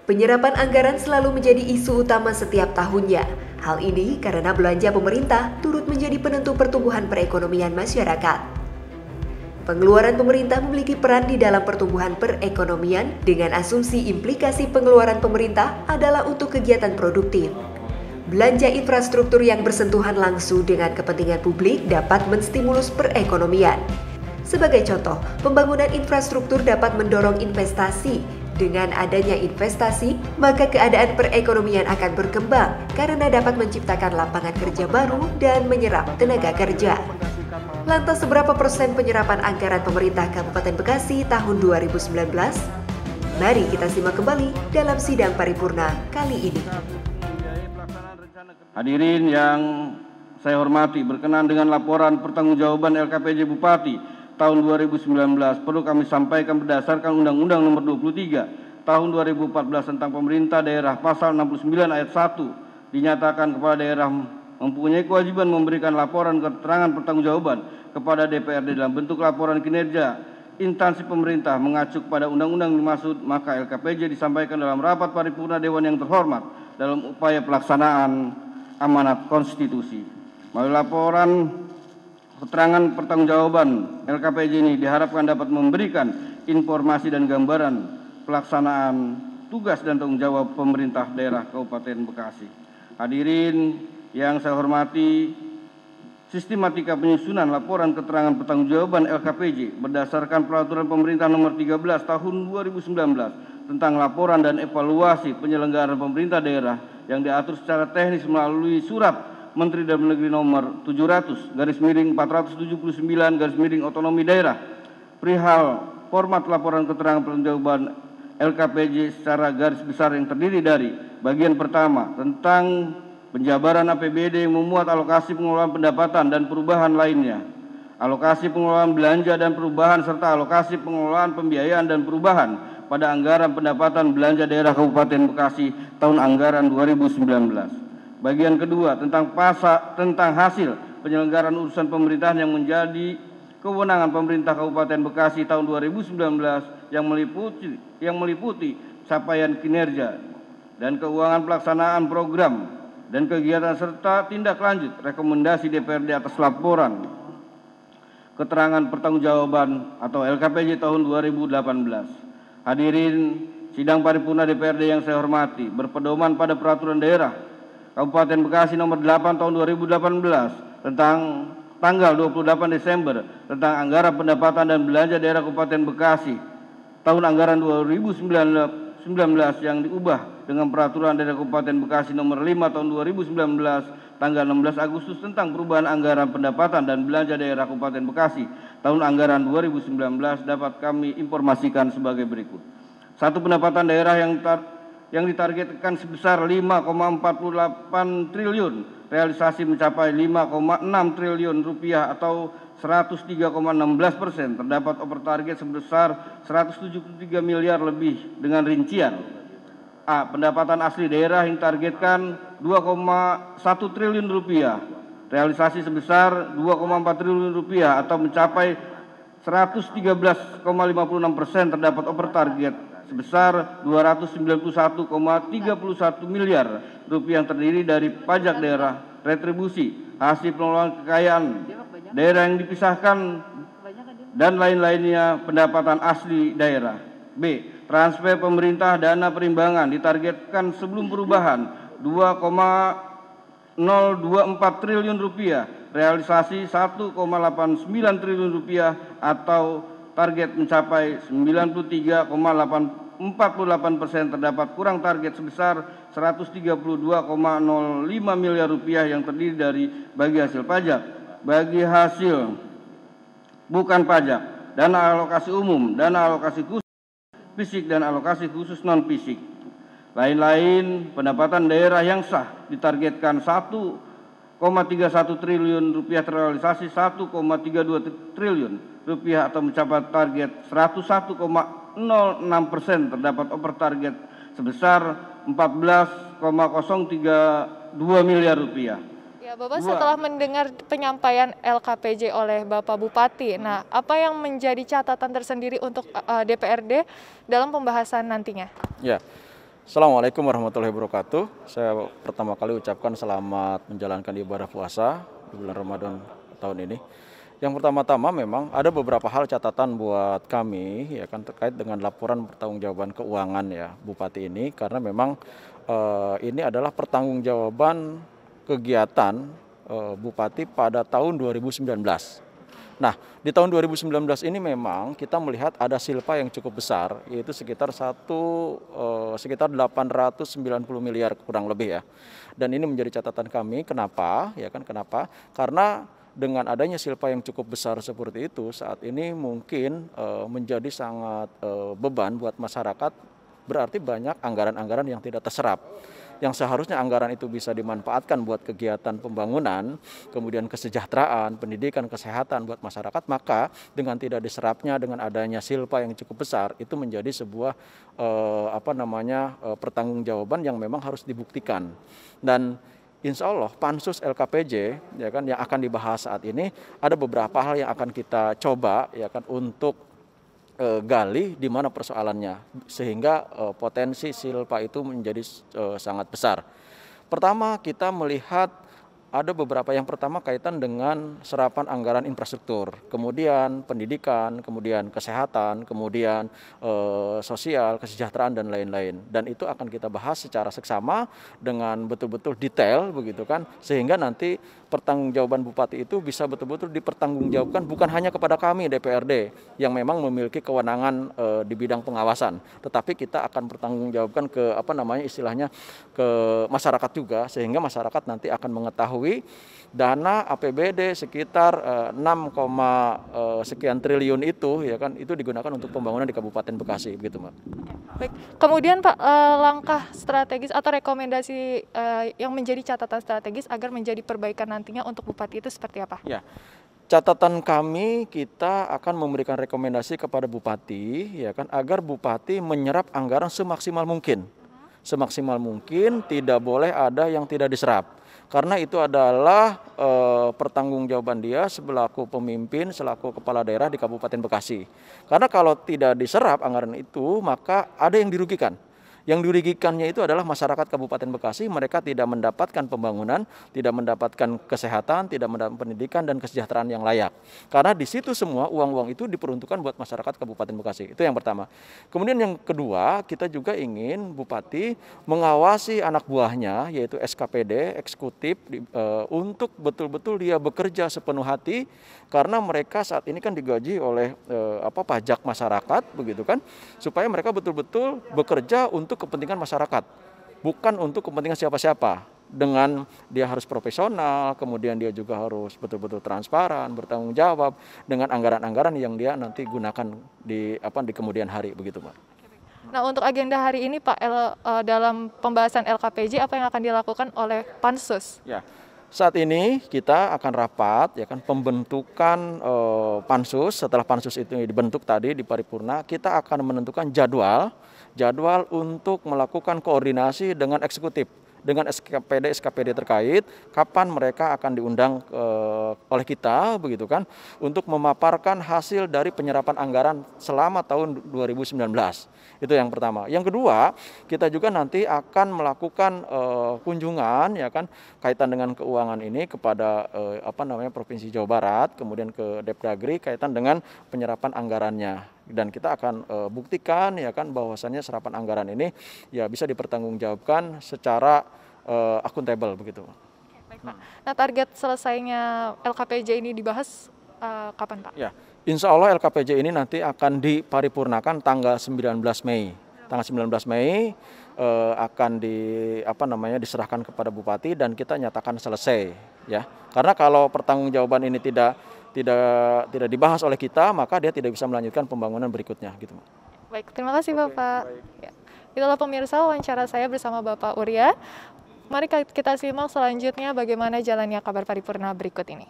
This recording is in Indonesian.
Penyerapan anggaran selalu menjadi isu utama setiap tahunnya. Hal ini karena belanja pemerintah turut menjadi penentu pertumbuhan perekonomian masyarakat. Pengeluaran pemerintah memiliki peran di dalam pertumbuhan perekonomian dengan asumsi implikasi pengeluaran pemerintah adalah untuk kegiatan produktif. Belanja infrastruktur yang bersentuhan langsung dengan kepentingan publik dapat menstimulus perekonomian. Sebagai contoh, pembangunan infrastruktur dapat mendorong investasi. Dengan adanya investasi, maka keadaan perekonomian akan berkembang karena dapat menciptakan lapangan kerja baru dan menyerap tenaga kerja. Lantas seberapa persen penyerapan anggaran pemerintah Kabupaten Bekasi tahun 2019? Mari kita simak kembali dalam sidang paripurna kali ini. Hadirin yang saya hormati, berkenan dengan laporan pertanggungjawaban LKPJ Bupati tahun 2019 perlu kami sampaikan berdasarkan Undang-Undang Nomor 23 Tahun 2014 tentang Pemerintah Daerah Pasal 69 Ayat 1 dinyatakan kepala daerah mempunyai kewajiban memberikan laporan keterangan pertanggungjawaban kepada DPRD dalam bentuk laporan kinerja instansi pemerintah mengacu pada undang-undang dimaksud, maka LKPJ disampaikan dalam rapat paripurna Dewan yang terhormat dalam upaya pelaksanaan amanat konstitusi. Melalui laporan keterangan pertanggungjawaban LKPJ ini diharapkan dapat memberikan informasi dan gambaran pelaksanaan tugas dan tanggung jawab pemerintah daerah Kabupaten Bekasi. Hadirin yang saya hormati, sistematika penyusunan laporan keterangan pertanggungjawaban LKPJ berdasarkan Peraturan Pemerintah Nomor 13 Tahun 2019 tentang laporan dan evaluasi penyelenggaraan pemerintah daerah yang diatur secara teknis melalui Surat Menteri Dalam Negeri Nomor 700/479/ Otonomi Daerah perihal format laporan keterangan pertanggungjawaban LKPJ secara garis besar yang terdiri dari bagian pertama tentang penjabaran APBD yang memuat alokasi pengelolaan pendapatan dan perubahan lainnya, alokasi pengelolaan belanja dan perubahan serta alokasi pengelolaan pembiayaan dan perubahan pada anggaran pendapatan belanja daerah Kabupaten Bekasi tahun anggaran 2019. Bagian kedua tentang hasil penyelenggaraan urusan pemerintahan yang menjadi kewenangan pemerintah Kabupaten Bekasi tahun 2019 yang meliputi capaian kinerja dan keuangan pelaksanaan program dan kegiatan serta tindak lanjut rekomendasi DPRD atas laporan keterangan pertanggungjawaban atau LKPJ tahun 2018. Hadirin sidang paripurna DPRD yang saya hormati, berpedoman pada peraturan daerah Kabupaten Bekasi nomor 8 tahun 2018 tentang tanggal 28 Desember tentang anggaran pendapatan dan belanja daerah Kabupaten Bekasi tahun anggaran 2019 yang diubah dengan peraturan daerah Kabupaten Bekasi nomor 5 tahun 2019 tanggal 16 Agustus tentang perubahan anggaran pendapatan dan belanja daerah Kabupaten Bekasi tahun anggaran 2019 dapat kami informasikan sebagai berikut. Satu, pendapatan daerah yang ditargetkan sebesar 5,48 triliun, realisasi mencapai 5,6 triliun rupiah atau 103,16%, terdapat over target sebesar 173 miliar lebih dengan rincian. A. Pendapatan asli daerah yang ditargetkan 2,1 triliun rupiah, realisasi sebesar 2,4 triliun rupiah atau mencapai 113,56%, terdapat over target sebesar 291,31 miliar rupiah yang terdiri dari pajak daerah, retribusi, hasil pengelolaan kekayaan daerah yang dipisahkan dan lain-lainnya pendapatan asli daerah. B. Transfer pemerintah dana perimbangan ditargetkan sebelum perubahan 2,024 triliun rupiah, realisasi 1,89 triliun rupiah atau target mencapai 93,48%, terdapat kurang target sebesar 132,05 miliar rupiah yang terdiri dari bagi hasil pajak, bagi hasil bukan pajak, dana alokasi umum, dana alokasi khusus fisik dan alokasi khusus non fisik. Lain-lain pendapatan daerah yang sah ditargetkan 1,31 triliun rupiah, terrealisasi 1,32 triliun rupiah atau mencapai target 101,06%, terdapat over target sebesar 14,032 miliar rupiah. Ya, Bapak setelah mendengar penyampaian LKPJ oleh Bapak Bupati, nah apa yang menjadi catatan tersendiri untuk DPRD dalam pembahasan nantinya? Ya, Assalamualaikum warahmatullahi wabarakatuh. Saya pertama kali ucapkan selamat menjalankan ibadah puasa di bulan Ramadan tahun ini. Yang pertama-tama memang ada beberapa hal catatan buat kami ya kan terkait dengan laporan pertanggungjawaban keuangan ya Bupati ini karena memang ini adalah pertanggungjawaban kegiatan Bupati pada tahun 2019. Nah, di tahun 2019 ini memang kita melihat ada silpa yang cukup besar, yaitu sekitar sekitar 890 miliar kurang lebih ya. Dan ini menjadi catatan kami, kenapa? Ya kan kenapa? Karena dengan adanya silpa yang cukup besar seperti itu, saat ini mungkin menjadi sangat beban buat masyarakat, berarti banyak anggaran-anggaran yang tidak terserap. Yang seharusnya anggaran itu bisa dimanfaatkan buat kegiatan pembangunan, kemudian kesejahteraan, pendidikan, kesehatan buat masyarakat, maka dengan tidak diserapnya, dengan adanya silpa yang cukup besar, itu menjadi sebuah pertanggungjawaban yang memang harus dibuktikan. Dan insya Allah pansus LKPJ ya kan yang akan dibahas saat ini ada beberapa hal yang akan kita coba ya kan untuk gali di mana persoalannya sehingga potensi silpa itu menjadi sangat besar. Pertama kita melihat ada beberapa yang pertama kaitan dengan serapan anggaran infrastruktur, kemudian pendidikan, kemudian kesehatan, kemudian sosial, kesejahteraan dan lain-lain. Dan itu akan kita bahas secara seksama dengan betul-betul detail begitu kan, sehingga nanti pertanggungjawaban Bupati itu bisa betul-betul dipertanggungjawabkan bukan hanya kepada kami DPRD yang memang memiliki kewenangan di bidang pengawasan, tetapi kita akan pertanggungjawabkan ke istilahnya ke masyarakat juga sehingga masyarakat nanti akan mengetahui dana APBD sekitar 6, sekian triliun itu ya kan itu digunakan untuk pembangunan di Kabupaten Bekasi begitu Mbak. Baik. Kemudian Pak, langkah strategis atau rekomendasi yang menjadi catatan strategis agar menjadi perbaikan nantinya untuk Bupati itu seperti apa? Ya. Catatan kami kita akan memberikan rekomendasi kepada Bupati ya kan agar Bupati menyerap anggaran semaksimal mungkin. Semaksimal mungkin tidak boleh ada yang tidak diserap. Karena itu adalah pertanggungjawaban dia selaku pemimpin, selaku kepala daerah di Kabupaten Bekasi. Karena kalau tidak diserap anggaran itu, maka ada yang dirugikan. Yang dirugikannya itu adalah masyarakat Kabupaten Bekasi, mereka tidak mendapatkan pembangunan, tidak mendapatkan kesehatan, tidak mendapatkan pendidikan dan kesejahteraan yang layak. Karena di situ semua uang-uang itu diperuntukkan buat masyarakat Kabupaten Bekasi. Itu yang pertama. Kemudian yang kedua, kita juga ingin Bupati mengawasi anak buahnya, yaitu SKPD, eksekutif, untuk betul-betul dia bekerja sepenuh hati, karena mereka saat ini kan digaji oleh pajak masyarakat, begitu kan, supaya mereka betul-betul bekerja untuk kepentingan masyarakat, bukan untuk kepentingan siapa-siapa. Dengan dia harus profesional, kemudian dia juga harus betul-betul transparan, bertanggung jawab dengan anggaran-anggaran yang dia nanti gunakan di kemudian hari, begitu Pak. Nah, untuk agenda hari ini Pak, dalam pembahasan LKPJ apa yang akan dilakukan oleh Pansus? Ya. Saat ini kita akan rapat ya kan pembentukan pansus. Setelah pansus itu dibentuk tadi di paripurna, kita akan menentukan jadwal untuk melakukan koordinasi dengan eksekutif, dengan SKPD terkait, kapan mereka akan diundang oleh kita begitu kan untuk memaparkan hasil dari penyerapan anggaran selama tahun 2019. Itu yang pertama. Yang kedua, kita juga nanti akan melakukan kunjungan ya kan kaitan dengan keuangan ini kepada Provinsi Jawa Barat, kemudian ke Depdagri kaitan dengan penyerapan anggarannya. Dan kita akan buktikan ya kan bahwasannya serapan anggaran ini ya bisa dipertanggungjawabkan secara akuntabel begitu. Baik, Pak. Nah, target selesainya LKPJ ini dibahas kapan Pak? Ya, insya Allah LKPJ ini nanti akan diparipurnakan tanggal 19 Mei. Tanggal 19 Mei akan diserahkan kepada Bupati dan kita nyatakan selesai ya. Karena kalau pertanggungjawaban ini tidak dibahas oleh kita, maka dia tidak bisa melanjutkan pembangunan berikutnya gitu. Baik, terima kasih Bapak. Ya. Itulah pemirsa wawancara saya bersama Bapak Urya. Mari kita simak selanjutnya bagaimana jalannya kabar paripurna berikut ini.